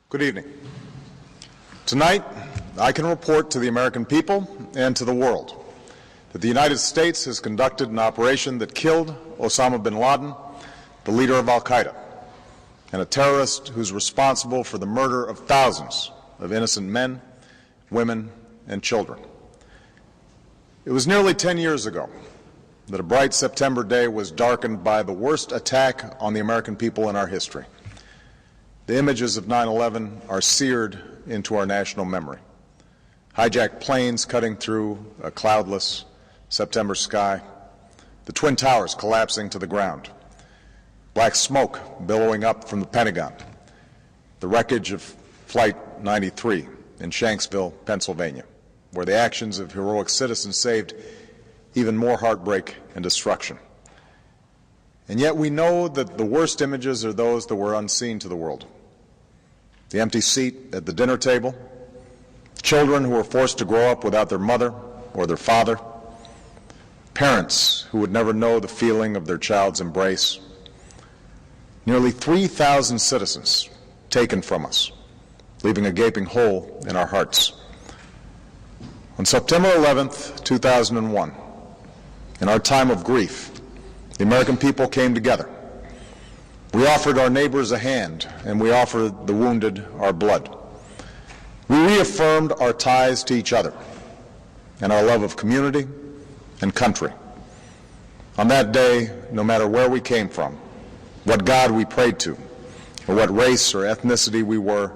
Good evening. Tonight, I can report to the American people and to the world that the United States has conducted an operation that killed Osama bin Laden, the leader of al-Qaeda, and a terrorist who's responsible for the murder of thousands of innocent men, women, and children. It was nearly 10 years ago that a bright September day was darkened by the worst attack on the American people in our history. The images of 9/11 are seared into our national memory. Hijacked planes cutting through a cloudless September sky, the Twin Towers collapsing to the ground, black smoke billowing up from the Pentagon, the wreckage of Flight 93 in Shanksville, Pennsylvania, where the actions of heroic citizens saved even more heartbreak and destruction. And yet we know that the worst images are those that were unseen to the world. The empty seat at the dinner table, children who were forced to grow up without their mother or their father, parents who would never know the feeling of their child's embrace, nearly 3,000 citizens taken from us, leaving a gaping hole in our hearts. On September 11th, 2001, in our time of grief, the American people came together. We offered our neighbors a hand, and we offered the wounded our blood. We reaffirmed our ties to each other and our love of community and country. On that day, no matter where we came from, what God we prayed to, or what race or ethnicity we were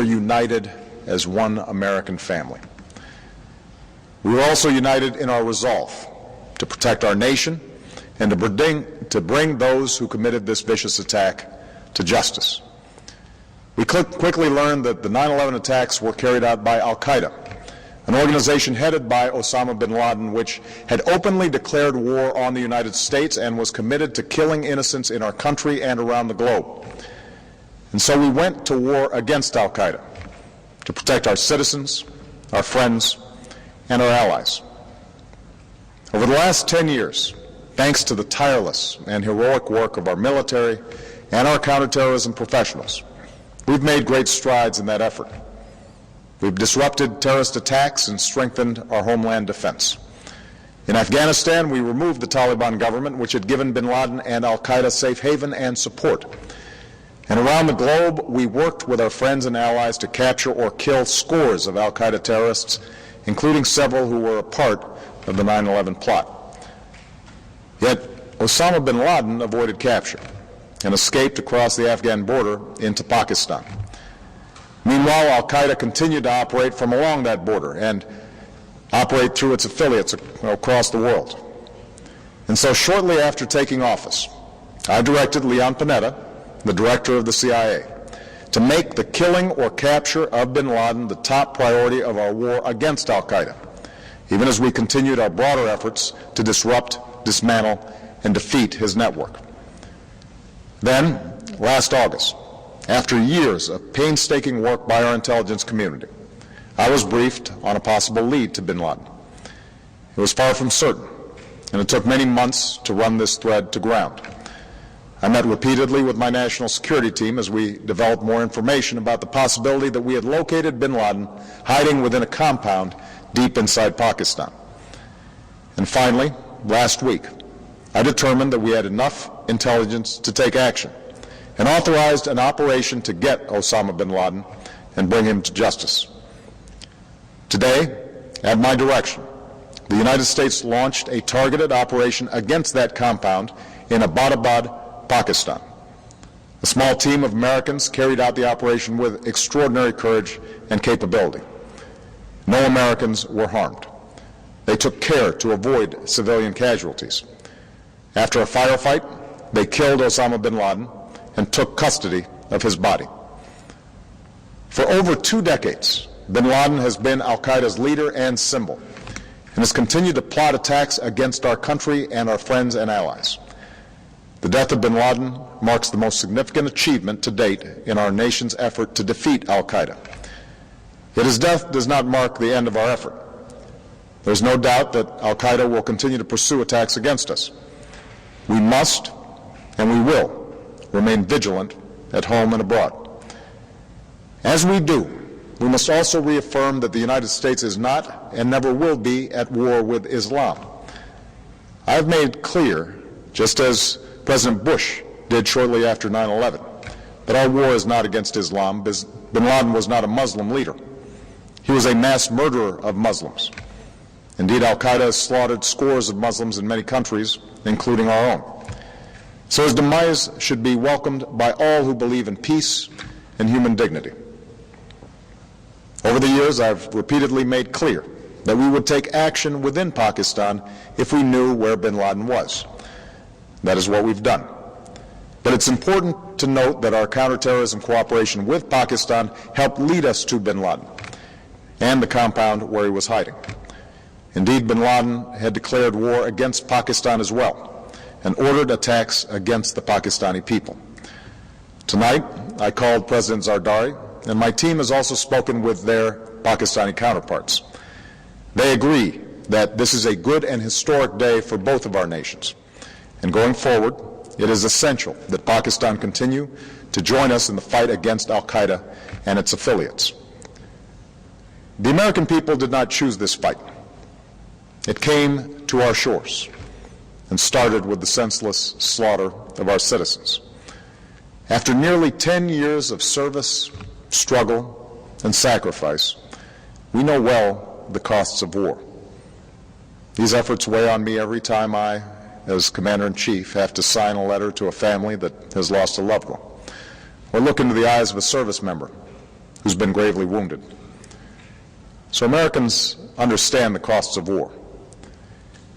united as one American family. We were also united in our resolve to protect our nation and to bring those who committed this vicious attack to justice. We quickly learned that the 9/11 attacks were carried out by al-Qaeda, an organization headed by Osama bin Laden, which had openly declared war on the United States and was committed to killing innocents in our country and around the globe. And so we went to war against al-Qaeda to protect our citizens, our friends, and our allies. Over the last 10 years, thanks to the tireless and heroic work of our military and our counterterrorism professionals, we've made great strides in that effort. We've disrupted terrorist attacks and strengthened our homeland defense. In Afghanistan, we removed the Taliban government, which had given bin Laden and al-Qaeda safe haven and support. And around the globe, we worked with our friends and allies to capture or kill scores of al-Qaeda terrorists, including several who were a part of the 9/11 plot. Yet Osama bin Laden avoided capture and escaped across the Afghan border into Pakistan. Meanwhile, al-Qaeda continued to operate from along that border and operate through its affiliates across the world. And so shortly after taking office, I directed Leon Panetta, the director of the CIA, to make the killing or capture of bin Laden the top priority of our war against al-Qaeda, even as we continued our broader efforts to disrupt, dismantle, and defeat his network. Then, last August, after years of painstaking work by our intelligence community, I was briefed on a possible lead to bin Laden. It was far from certain, and it took many months to run this thread to ground. I met repeatedly with my national security team as we developed more information about the possibility that we had located bin Laden hiding within a compound deep inside Pakistan. And finally, last week, I determined that we had enough intelligence to take action and authorized an operation to get Osama bin Laden and bring him to justice. Today, at my direction, the United States launched a targeted operation against that compound in Abbottabad, Pakistan. A small team of Americans carried out the operation with extraordinary courage and capability. No Americans were harmed. They took care to avoid civilian casualties. After a firefight, they killed Osama bin Laden and took custody of his body. For over 2 decades, bin Laden has been al-Qaeda's leader and symbol, and has continued to plot attacks against our country and our friends and allies. The death of bin Laden marks the most significant achievement to date in our nation's effort to defeat al-Qaeda. Yet his death does not mark the end of our effort. There's no doubt that al-Qaeda will continue to pursue attacks against us. We must, and we will, remain vigilant at home and abroad. As we do, we must also reaffirm that the United States is not and never will be at war with Islam. I've made clear, just as President Bush did shortly after 9/11, that our war is not against Islam. Bin Laden was not a Muslim leader. He was a mass murderer of Muslims. Indeed, al-Qaeda has slaughtered scores of Muslims in many countries, including our own. So his demise should be welcomed by all who believe in peace and human dignity. Over the years, I've repeatedly made clear that we would take action within Pakistan if we knew where bin Laden was. That is what we've done. But it's important to note that our counterterrorism cooperation with Pakistan helped lead us to bin Laden and the compound where he was hiding. Indeed, bin Laden had declared war against Pakistan as well and ordered attacks against the Pakistani people. Tonight, I called President Zardari, and my team has also spoken with their Pakistani counterparts. They agree that this is a good and historic day for both of our nations. And going forward, it is essential that Pakistan continue to join us in the fight against al-Qaeda and its affiliates. The American people did not choose this fight. It came to our shores and started with the senseless slaughter of our citizens. After nearly 10 years of service, struggle, and sacrifice, we know well the costs of war. These efforts weigh on me every time I, as Commander-in-Chief, have to sign a letter to a family that has lost a loved one, or look into the eyes of a service member who's been gravely wounded. So Americans understand the costs of war.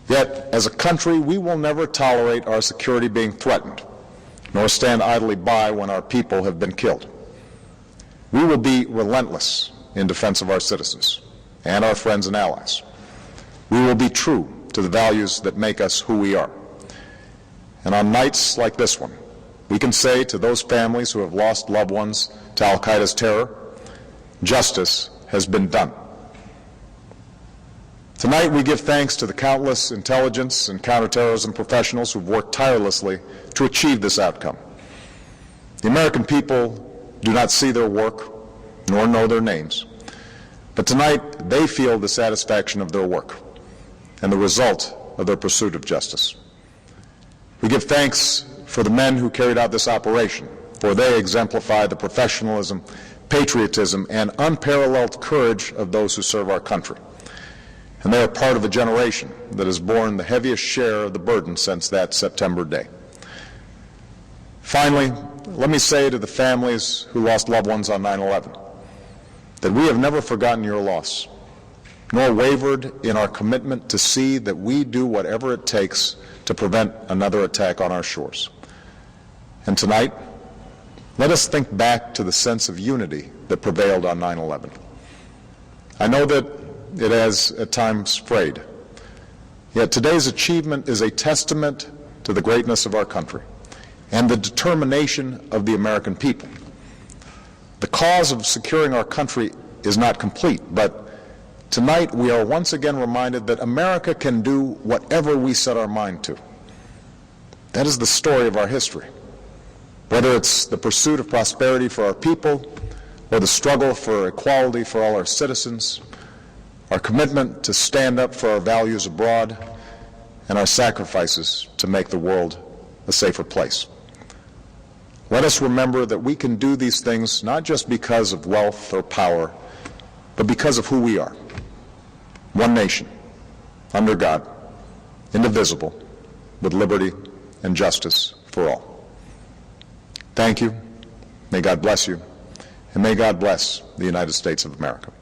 Yet, as a country, we will never tolerate our security being threatened, nor stand idly by when our people have been killed. We will be relentless in defense of our citizens and our friends and allies. We will be true to the values that make us who we are. And on nights like this one, we can say to those families who have lost loved ones to al-Qaeda's terror, justice has been done. Tonight we give thanks to the countless intelligence and counterterrorism professionals who've worked tirelessly to achieve this outcome. The American people do not see their work nor know their names, but tonight they feel the satisfaction of their work and the result of their pursuit of justice. We give thanks for the men who carried out this operation, for they exemplify the professionalism, patriotism, and unparalleled courage of those who serve our country. And they are part of a generation that has borne the heaviest share of the burden since that September day. Finally, let me say to the families who lost loved ones on 9/11 that we have never forgotten your loss, nor wavered in our commitment to see that we do whatever it takes to prevent another attack on our shores. And tonight, let us think back to the sense of unity that prevailed on 9/11. I know that it has at times frayed, yet today's achievement is a testament to the greatness of our country and the determination of the American people. The cause of securing our country is not complete, but tonight we are once again reminded that America can do whatever we set our mind to. That is the story of our history. Whether it's the pursuit of prosperity for our people or the struggle for equality for all our citizens, our commitment to stand up for our values abroad, and our sacrifices to make the world a safer place. Let us remember that we can do these things not just because of wealth or power, but because of who we are. One nation, under God, indivisible, with liberty and justice for all. Thank you. May God bless you, and may God bless the United States of America.